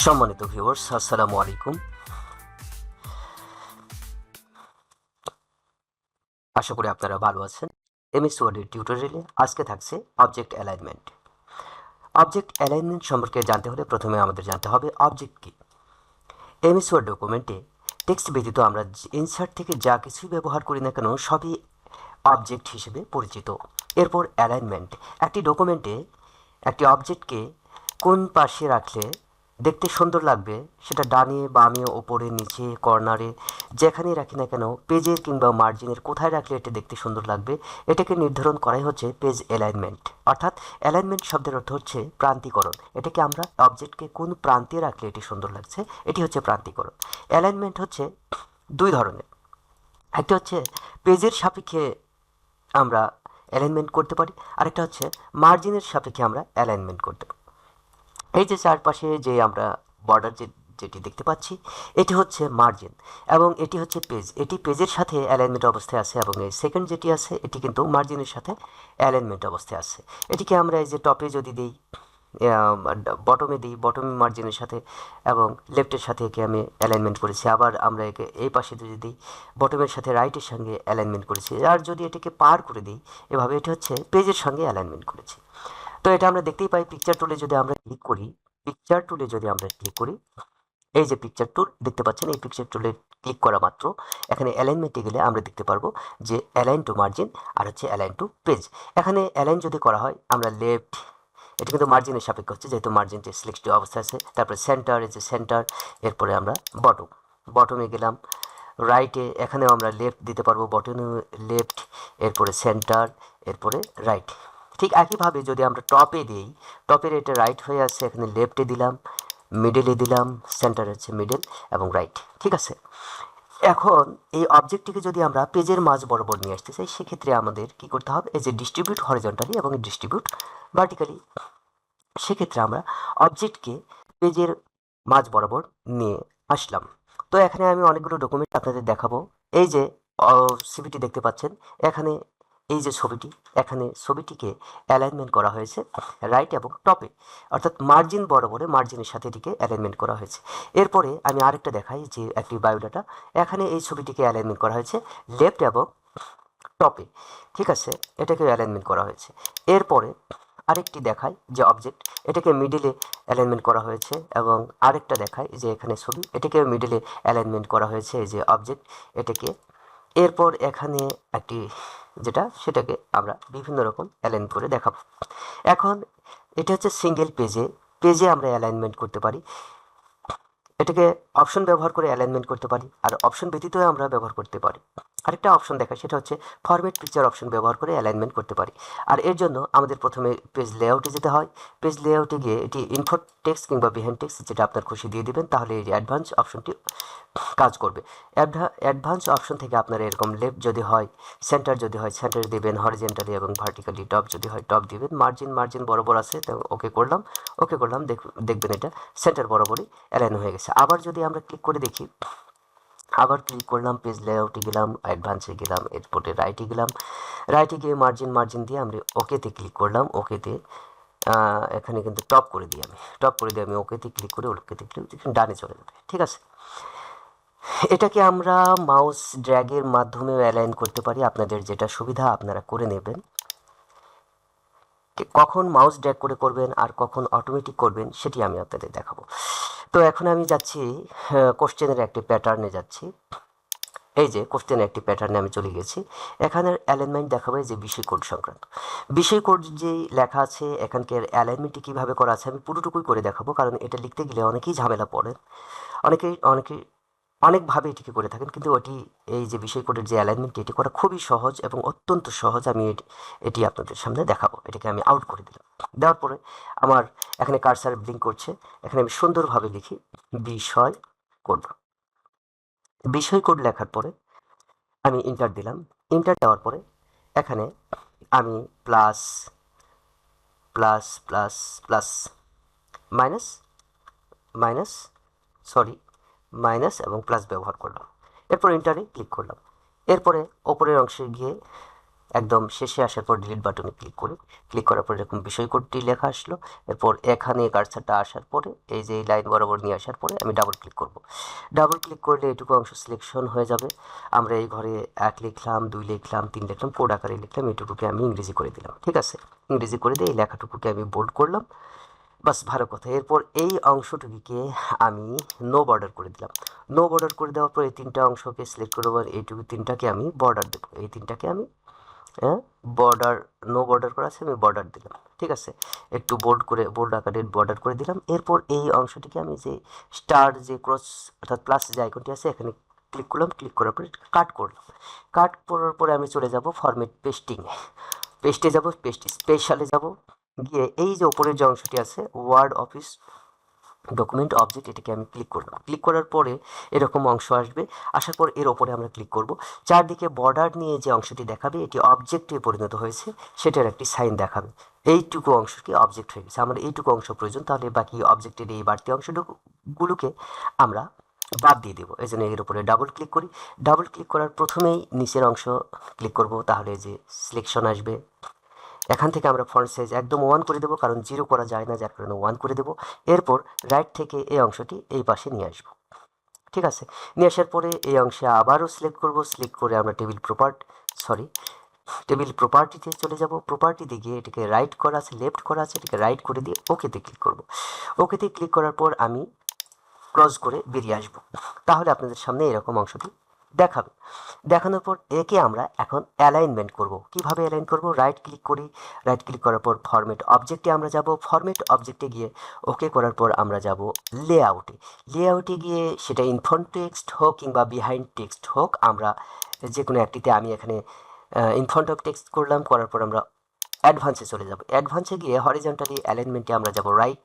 সম্মানিত ভিউয়ার্স, আসসালামু আলাইকুম। আশা করি আপনারা ভালো আছেন। এমএস ওয়ার্ডের টিউটোরিয়ালে আজকে থাকছে অবজেক্ট অ্যালাইনমেন্ট। অবজেক্ট অ্যালাইনমেন্ট সম্পর্কে জানতে হলে প্রথমে আমাদের জানতে হবে অবজেক্ট কি। এমএস ওয়ার্ড ডকুমেন্টে টেক্সট ব্যতীত আমরা ইনসার্ট থেকে যা কিছুই ব্যবহার করি না কেন সবই অবজেক্ট হিসেবে পরিচিত। এরপর অ্যালাইনমেন্ট, একটি ডকুমেন্টে একটি অবজেক্টকে কোন পাশে রাখলে দেখতে সুন্দর লাগবে, সেটা ডানে বামে ওপরে নিচে কর্নারে যেখানেই রাখি না কেন, পেজের কিংবা মার্জিনের কোথায় রাখলে এটা দেখতে সুন্দর লাগবে, এটাকে নির্ধারণ করাই হচ্ছে পেজ অ্যালাইনমেন্ট। অর্থাৎ অ্যালাইনমেন্ট শব্দের অর্থ হচ্ছে প্রান্তিকরণ। এটাকে আমরা অবজেক্টকে কোন প্রান্তে রাখলে এটি সুন্দর লাগছে, এটি হচ্ছে প্রান্তিকরণ। অ্যালাইনমেন্ট হচ্ছে দুই ধরনের। একটা হচ্ছে পেজের সাপেক্ষে আমরা অ্যালাইনমেন্ট করতে পারি, আরেকটা হচ্ছে মার্জিনের সাপেক্ষে আমরা অ্যালাইনমেন্ট করতে পারি। এই যে চারপাশে যে আমরা বর্ডার যেটি দেখতে পাচ্ছি, এটি হচ্ছে মার্জিন এবং এটি হচ্ছে পেজ। এটি পেজের সাথে অ্যালাইনমেন্ট অবস্থায় আছে এবং এই সেকেন্ড যেটি আছে এটি কিন্তু মার্জিনের সাথে অ্যালাইনমেন্ট অবস্থায় আছে। এটিকে আমরা এই যে টপে যদি দিই, বটমে দিই, বটমে মার্জিনের সাথে এবং লেফটের সাথে একে আমি অ্যালাইনমেন্ট করেছি। আবার আমরা একে এই পাশে যদি দিই, বটমের সাথে রাইটের সঙ্গে অ্যালাইনমেন্ট করেছি। আর যদি এটাকে পার করে দিই এভাবে, এটি হচ্ছে পেজের সঙ্গে অ্যালাইনমেন্ট করেছি। তো এটা আমরা দেখতেই পাই। পিকচার টুলে যদি আমরা ক্লিক করি, এই যে পিকচার টুল দেখতে পাচ্ছেন, এই পিকচার টুলে ক্লিক করা মাত্র এখানে অ্যালাইনমেন্টে গেলে আমরা দেখতে পারবো যে অ্যালাইন টু মার্জিন আর হচ্ছে অ্যালাইন টু পেজ। এখানে অ্যালাইন যদি করা হয় আমরা লেফট, এটা কিন্তু মার্জিনের সাপেক্ষে হচ্ছে যেহেতু মার্জিনটি সিলেক্টেড অবস্থায় আছে। তারপরে সেন্টার, এই যে সেন্টার, এরপরে আমরা বটমে গেলাম। রাইটে এখানেও আমরা লেফট দিতে পারবো, বটমে লেফট, এরপরে সেন্টার, এরপরে রাইট। ঠিক একইভাবে যদি আমরা টপে দিই, টপের এটা রাইট হয়ে আছে, এখানে লেফটে দিলাম, মিডলে দিলাম, সেন্টার হচ্ছে মিডল এবং রাইট। ঠিক আছে। এখন এই অবজেক্টটিকে যদি আমরা পেজের মাঝ বরাবর নিয়ে আসতে চাই, সেক্ষেত্রে আমাদের কি করতে হবে, এই যে ডিস্ট্রিবিউট হরিজন্টালি এবং ডিস্ট্রিবিউট ভার্টিক্যালি, সেক্ষেত্রে আমরা অবজেক্টকে পেজের মাঝ বরাবর নিয়ে আসলাম। তো এখানে আমি অনেকগুলো ডকুমেন্ট আপনাদের দেখাবো। এই যে সিভিটি দেখতে পাচ্ছেন, এখানে এই যে ছবিটি, এখানে ছবিটিকে অ্যালাইনমেন্ট করা হয়েছে রাইট এবং টপে, অর্থাৎ মার্জিন বরাবরে, মার্জিনের সাথে এটিকে অ্যালাইনমেন্ট করা হয়েছে। এরপরে আমি আরেকটা দেখাই যে একটি বায়োডাটা, এখানে এই ছবিটিকে অ্যালাইনমেন্ট করা হয়েছে লেফট এবং টপে। ঠিক আছে, এটাকে অ্যালাইনমেন্ট করা হয়েছে। এরপরে আরেকটি দেখায় যে অবজেক্ট, এটাকে মিডিলে অ্যালাইনমেন্ট করা হয়েছে এবং আরেকটা দেখায় যে এখানে ছবি, এটাকে মিডিলে অ্যালাইনমেন্ট করা হয়েছে এই যে অবজেক্ট, এটাকে। এরপর এখানে একটি যেটা, সেটাকে আমরা বিভিন্ন রকম অ্যালাইন করে দেখাবো। এখন এটা হচ্ছে সিঙ্গেল পেজে, আমরা অ্যালাইনমেন্ট করতে পারি। এটাকে অপশন ব্যবহার করে অ্যালাইনমেন্ট করতে পারি, আর অপশন ব্যতীত আমরা ব্যবহার করতে পারি। আরেকটা অপশন দেখা, সেটা হচ্ছে ফরম্যাট পিকচার অপশন ব্যবহার করে অ্যালাইনমেন্ট করতে পারি। আর এর জন্য আমাদের প্রথমে পেজ লেআউটে যেতে হয়। পেজ লেআউটে গিয়ে এটি ইনফো টেক্সট কিংবা বিহাইন্ড টেক্সট যেটা আপনার খুশি দিয়ে দিবেন, তাহলে এই অ্যাডভান্স অপশনটি কাজ করবে। অ্যাডভান্স অপশন থেকে আপনার এরকম লেফট যদি হয়, সেন্টার যদি হয় সেন্টার দিবেন, হরিজেন্টালি এবং ভার্টিক্যালি টপ যদি হয় টপ দিবেন। মার্জিন বরাবর আছে, তো ওকে করলাম। দেখবেন এটা সেন্টার বরাবরই অ্যালাইন হয়ে গেছে। আবার যদি আমরা ক্লিক করে দেখি, আবার ক্লিক করলাম, পেজ লেআউটে গেলাম, অ্যাডভান্সে গেলাম, এরপরে রাইটে গেলাম। রাইটে গিয়ে মার্জিন দিয়ে আমরা ওকেতে ক্লিক করলাম। ওকেতে এখানে কিন্তু টপ করে দিই আমি ওকেতে ক্লিক করে ডানে চলে যাবে। ঠিক আছে। এটাকে আমরা মাউস ড্র্যাগের মাধ্যমেও অ্যালাইন করতে পারি। আপনাদের যেটা সুবিধা আপনারা করে নেবেন। কখন মাউস ড্র্যাগ করে করবেন আর কখন অটোমেটিক করবেন সেটি আমি আপনাদের দেখাবো। তো এখন আমি যাচ্ছি কোশ্চেনের একটি প্যাটার্নে যাচ্ছি। এই যে কোশ্চেনের একটি প্যাটার্নে আমি চলে গেছি। এখানে অ্যালাইনমেন্ট দেখাবে যে বিষয় কোড সংক্রান্ত। বিষয় কোড যে লেখা আছে, এখানকার অ্যালাইনমেন্টটি কীভাবে করা আছে আমি পুরোটুকুই করে দেখাবো, কারণ এটা লিখতে গেলে অনেকেই ঝামেলা পড়েন। অনেকেই অনেকভাবে এটিকে করে থাকেন, কিন্তু এই যে বিষয় কোডের যে অ্যালাইনমেন্ট, এটি করা খুবই সহজ এবং অত্যন্ত সহজ। আমি এটি আপনাদের সামনে দেখাবো। এটাকে আমি আউট করে দিলাম। দেওয়ার পরে আমার এখানে কার্সার ব্লিঙ্ক করছে। এখানে আমি সুন্দরভাবে লিখি বিষয় কোড লেখার পরে আমি ইন্টার দিলাম। ইন্টার দেওয়ার পরে এখানে আমি plus plus plus plus minus minus minus এবং প্লাস ব্যবহার করলাম। এরপর ইন্টারে ক্লিক করলাম। এরপরে ওপরের অংশে গিয়ে একদম শেষে আসার পর ডিলিট বাটনে ক্লিক করার পর এরকম বিষয় কোডটি লেখা আসলো। এরপর এখানে কার্সারটা আসার পরে এই যে এই লাইন বরাবর নিয়ে আসার পরে আমি ডাবল ক্লিক করব। ডাবল ক্লিক করলে এটুকু অংশ সিলেকশন হয়ে যাবে। আমরা এই ঘরে 1 লিখলাম, 2 লিখলাম, 3 লিখলাম, কোড আকারে লিখলাম, এটুকুকে আমি ইংরেজি করে দিলাম। ঠিক আছে, ইংরেজি করে দিয়ে এই লেখাটুকুকে আমি বোল্ড করলাম। বাস, ভালো কথা। এরপর এই অংশটুকুকে আমি নো বর্ডার করে দিলাম। নো বর্ডার করে দেওয়ার পর এই 3টা অংশকে সিলেক্ট করবো, এইটুকু 3টাকে আমি বর্ডার দেবো। এই 3টাকে আমি বর্ডার, নো বর্ডার করা আছে, আমি বর্ডার দিলাম। ঠিক আছে, একটু বোল্ড আকারে বর্ডার করে দিলাম। এরপর এই অংশটিকে আমি যে স্টার যে ক্রস অর্থাৎ প্লাস যে আইকনটি আছে এখানে ক্লিক করলাম। ক্লিক করার পরে কাট করলাম। কাট করার পরে আমি চলে যাব ফরম্যাট পেস্টিংয়ে। পেস্টে যাব, পেস্ট স্পেশালে যাব, গিয়ে এই যে ওপরের যে অংশটি আছে ওয়ার্ড অফিস ডকুমেন্ট অবজেক্ট, এটাকে আমি ক্লিক করলাম। ক্লিক করার পরে এরকম অংশ আসবে। আসার পর এর ওপরে আমরা ক্লিক করব। চারদিকে বর্ডার নিয়ে যে অংশটি দেখাবে এটি অবজেক্টে পরিণত হয়েছে, সেটার একটি সাইন দেখাবে। এইটুকু অংশটি অবজেক্ট হয়ে গেছে। আমার এইটুকু অংশ প্রয়োজন, তাহলে বাকি অবজেক্টের এই বাড়তি অংশগুলোকে আমরা বাদ দিয়ে দেবো। এই জন্য এর উপরে ডাবল ক্লিক করি। ডাবল ক্লিক করার প্রথমেই নিচের অংশ ক্লিক করব, তাহলে যে সিলেকশন আসবে। এখান থেকে আমরা ফন্ট সাইজ একদম 1 করে দেবো, কারণ 0 করা যায় না, যার কারণে 1 করে দেবো। এরপর রাইট থেকে এই অংশটি এই পাশে নিয়ে আসবো। ঠিক আছে, নিয়ে আসার পরে এই অংশে আবারও সিলেক্ট করব। সিলেক্ট করে আমরা টেবিল প্রপার্টিতে চলে যাব। প্রপার্টিতে গিয়ে এটাকে রাইট করা আছে, লেফট করা আছে, এটাকে রাইট করে দিয়ে ওকেতে ক্লিক করব। ওকেতে ক্লিক করার পর আমি ক্রস করে বেরিয়ে আসবো। তাহলে আপনাদের সামনে এরকম অংশটি দেখাবে। দেখানোর পর একে আমরা এখন অ্যালাইনমেন্ট করব। কিভাবে অ্যালাইন করব? রাইট ক্লিক করি। রাইট ক্লিক করার পর ফরম্যাট অবজেক্টে আমরা যাব। ফরম্যাট অবজেক্টে গিয়ে ওকে করার পর আমরা যাব লেআউটে। লেআউটে গিয়ে সেটা ইনফ্রন্ট টেক্সট হোক কিংবা বিহাইন্ড টেক্সট হোক, আমরা যে কোনো একটিতে, আমি এখানে ইনফ্রন্ট অফ টেক্সট করলাম। করার পর আমরা অ্যাডভান্সে চলে যাব। অ্যাডভান্সে গিয়ে হরিজন্টালি অ্যালাইনমেন্টে আমরা যাব রাইট।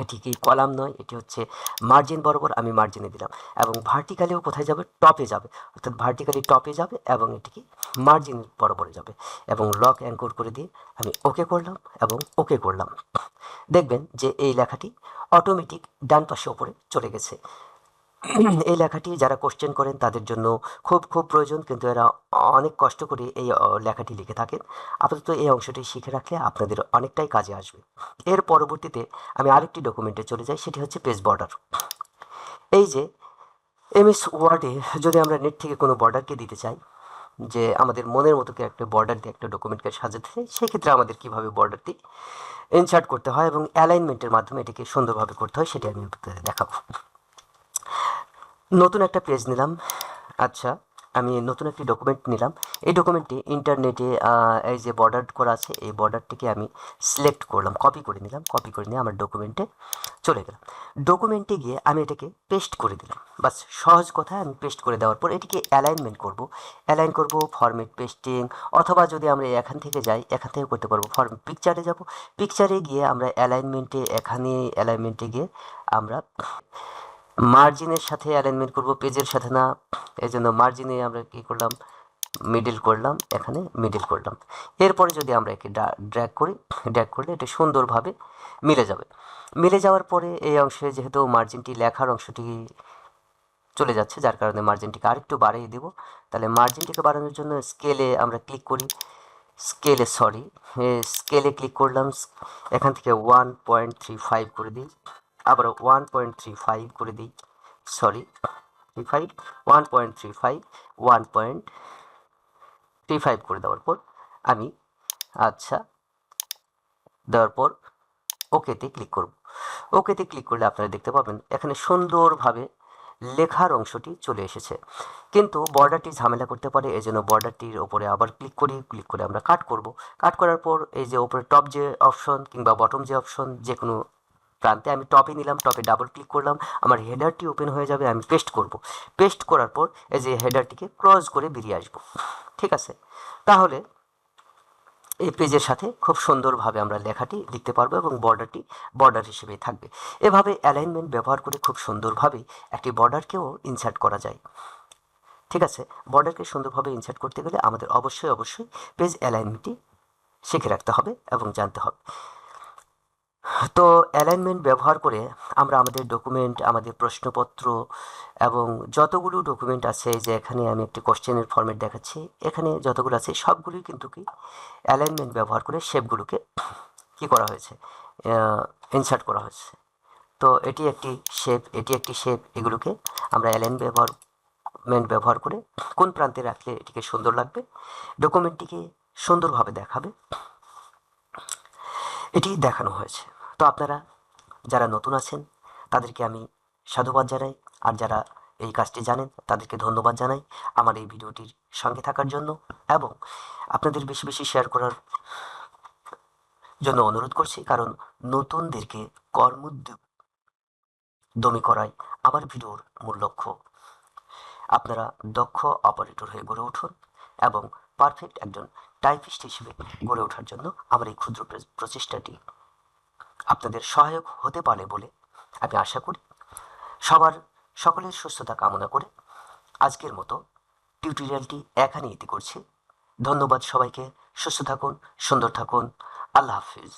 এটি কি কলাম নয়, এটি হচ্ছে মার্জিন বরাবর, আমি মার্জিনে দিলাম। এবং ভার্টিক্যালিও কোথায় যাবে? টপে যাবে, অর্থাৎ ভার্টিক্যালি টপে যাবে এবং এটি কি মার্জিন বরাবরে যাবে। এবং লক অ্যাঙ্কর করে দিয়ে আমি ওকে করলাম এবং ওকে করলাম। দেখবেন যে এই লেখাটি অটোমেটিক ডান পাশে ওপরে চলে গেছে। এই লেখাটি যারা কোশ্চেন করেন তাদের জন্য খুব খুব প্রয়োজন, কিন্তু এরা অনেক কষ্ট করে এই লেখাটি লিখে থাকেন। আপাতত এই অংশটি শিখে রাখলে আপনাদের অনেকটাই কাজে আসবে। এর পরবর্তীতে আমি আরেকটি ডকুমেন্টে চলে যাই, সেটি হচ্ছে পেজ বর্ডার। এই যে এমএস ওয়ার্ডে যদি আমরা নেট থেকে কোনো বর্ডারকে দিতে চাই, যে আমাদের মনের মতো একটা বর্ডার দিয়ে একটা ডকুমেন্টকে সাজাতে চাই, সেক্ষেত্রে আমাদের কীভাবে বর্ডারটি ইনসার্ট করতে হয় এবং অ্যালাইনমেন্টের মাধ্যমে এটিকে সুন্দরভাবে করতে হয়, সেটি আমি আপনাদের দেখাবো। নতুন একটা পেজ নিলাম। আচ্ছা, আমি নতুন একটি ডকুমেন্ট নিলাম। এই ডকুমেন্টটি ইন্টারনেটে এই যে বর্ডার করা আছে, এই বর্ডারটিকে আমি সিলেক্ট করলাম, কপি করে নিলাম। কপি করে নিয়ে আমার ডকুমেন্টে চলে গেলাম। ডকুমেন্টে গিয়ে আমি এটাকে পেস্ট করে দিলাম। বাস, সহজ কথায় আমি পেস্ট করে দেওয়ার পর এটিকে অ্যালাইনমেন্ট করব। অ্যালাইন করব ফরম্যাট পেস্টিং, অথবা যদি আমরা এখান থেকে যাই, এখান থেকে করতে পারবো। পিকচারে যাব। পিকচারে গিয়ে আমরা অ্যালাইনমেন্টে গিয়ে আমরা মার্জিনের সাথে অ্যালাইনমেন্ট করব, পেজের সাথে না। এই জন্য মার্জিনে আমরা কী করলাম? মিডল করলাম, এখানে মিডল করলাম। এরপরে যদি আমরা একে ড্র্যাগ করলে এটা সুন্দরভাবে মিলে যাবে। মিলে যাওয়ার পরে এই অংশে যেহেতু মার্জিনটি লেখার অংশটি চলে যাচ্ছে, যার কারণে মার্জিনটিকে আরেকটু বাড়িয়ে দেব। তাহলে মার্জিনটিকে বাড়ানোর জন্য স্কেলে আমরা ক্লিক করি। স্কেলে ক্লিক করলাম। এখান থেকে 1.35 করে দিই, আবার 1.35 করে দিই, 1.35 করে দেওয়ার পর আমি দেওয়ার পর ওকেতে ক্লিক করব। ওকেতে ক্লিক করলে আপনারা দেখতে পাবেন এখানে সুন্দরভাবে লেখার অংশটি চলে এসেছে। কিন্তু বর্ডারটি ঝামেলা করতে পারে, এই জন্য বর্ডারটির ওপরে আবার ক্লিক করে আমরা কাট করব। কাট করার পর এই যে ওপরে টপ যে অপশন কিংবা বটম যে অপশন, যে কোনো প্রান্তে আমি টপে নিলাম। টপে ডাবল ক্লিক করলাম, আমার হেডারটি ওপেন হয়ে যাবে। আমি পেস্ট করব। পেস্ট করার পর এই যে হেডারটিকে ক্রস করে বেরিয়ে আসবো। ঠিক আছে, তাহলে এই পেজের সাথে খুব সুন্দরভাবে আমরা লেখাটি লিখতে পারবো এবং বর্ডারটি বর্ডার হিসেবেই থাকবে। এভাবে অ্যালাইনমেন্ট ব্যবহার করে খুব সুন্দরভাবে একটি বর্ডারকেও ইনসার্ট করা যায়। ঠিক আছে, বর্ডারকে সুন্দরভাবে ইনসার্ট করতে গেলে আমাদের অবশ্যই পেজ অ্যালাইনমেন্টটি শিখে রাখতে হবে এবং জানতে হবে। তো অ্যালাইনমেন্ট ব্যবহার করে আমরা আমাদের ডকুমেন্ট, আমাদের প্রশ্নপত্র এবং যতগুলো ডকুমেন্ট আছে, যে এখানে আমি একটি কোশ্চেনের ফরম্যাট দেখাচ্ছি, এখানে যতগুলো আছে সবগুলোই কিন্তু কি অ্যালাইনমেন্ট ব্যবহার করে শেপগুলোকে কি করা হয়েছে, ইনসার্ট করা হয়েছে। তো এটি একটি শেপ, এটি একটি শেপ, এগুলোকে আমরা ব্যবহার করে কোন প্রান্তে রাখলে এটিকে সুন্দর লাগবে, ডকুমেন্টটিকে সুন্দরভাবে দেখাবে, এটি দেখানো হয়েছে। তো আপনারা যারা নতুন আছেন তাদেরকে আমি সাধুবাদ জানাই, আর যারা এই কাজটি জানেন তাদেরকে ধন্যবাদ জানাই আমার এই ভিডিওটির সঙ্গে থাকার জন্য, এবং আপনাদের বেশি বেশি শেয়ার করার জন্য অনুরোধ করছি, কারণ নতুনদেরকে কর্মোদ্যমী করাই আমার ভিডিওর মূল লক্ষ্য। আপনারা দক্ষ অপারেটর হয়ে গড়ে উঠুন এবং পারফেক্ট একজন টাইপিস্ট হিসেবে গড়ে ওঠার জন্য আমার এই ক্ষুদ্র প্রচেষ্টাটি আপনাদের সহায়ক হতে পারে বলে আমি আশা করি। সকলের সুস্থতা কামনা করে আজকের মতো টিউটোরিয়ালটি এখানে ইতি করছি। ধন্যবাদ সবাইকে। সুস্থ থাকুন, সুন্দর থাকুন। আল্লাহ হাফিজ।